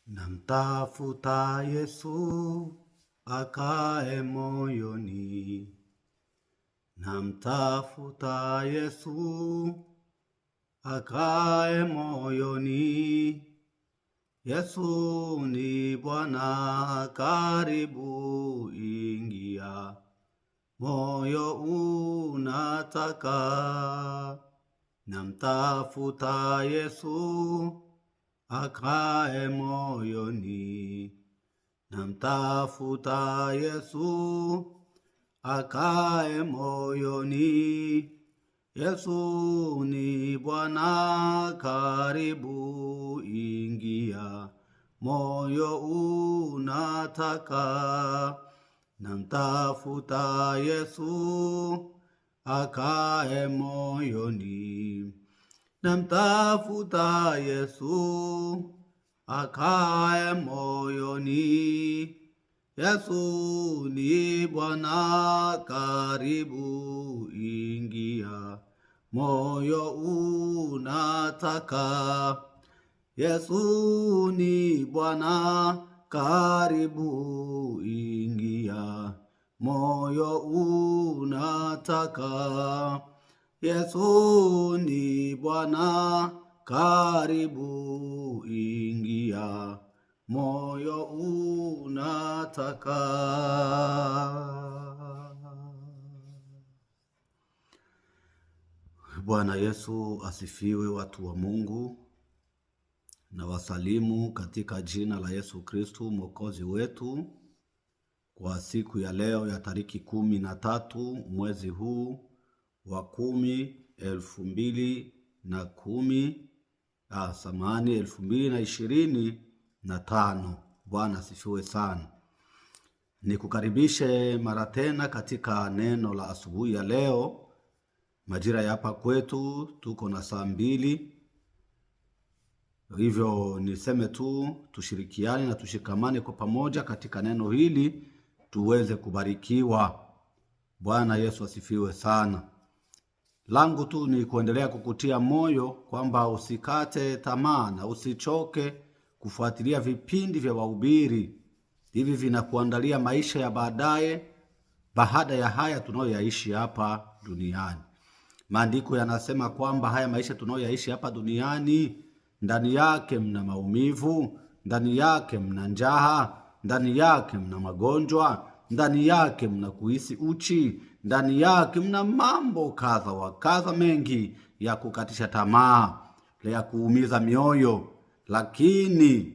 Namtafuta Yesu akae moyoni. Namtafuta Yesu akae moyoni. Yesu ni Bwana, karibu ingia. Moyo unataka. Namtafuta Yesu akae moyoni. Namtafuta Yesu akae moyoni. Yesu ni Bwana, karibu ingia. Moyo unataka. Namtafuta Yesu akae moyoni. Namtafuta Yesu akae moyoni. Yesu ni Bwana, karibu ingia. Moyo unataka. Yesu ni Bwana, karibu ingia. Moyo unataka. Yesu ni Bwana, karibu ingia. Moyo unataka. Bwana Yesu asifiwe, watu wa Mungu. Na wasalimu katika jina la Yesu Kristu Mwokozi wetu, kwa siku ya leo ya tariki 13 mwezi huu wa 10 2025. Bwana asifiwe sana. Nikukaribishe mara tena katika neno la asubuhi ya leo. Majira ya hapa kwetu tuko na saa 2. Hivyo niseme tu tushirikiane na tushikamane kwa pamoja katika neno hili tuweze kubarikiwa. Bwana Yesu asifiwe sana. Langu tu ni kuendelea kukutia moyo kwamba usikate tamaa na usichoke kufuatilia vipindi vya wahubiri. Hivi vinakuandalia maisha ya baadaye baada ya haya tunayoyaishi hapa duniani. Maandiko yanasema kwamba haya maisha tunayoyaishi hapa duniani, ndani yake mna maumivu, ndani yake mna njaa, ndani yake mna magonjwa, ndani yake mna kuhisi uchi, ndani yake mna mambo kadha wa kadha mengi ya kukatisha tamaa, ya kuumiza mioyo. Lakini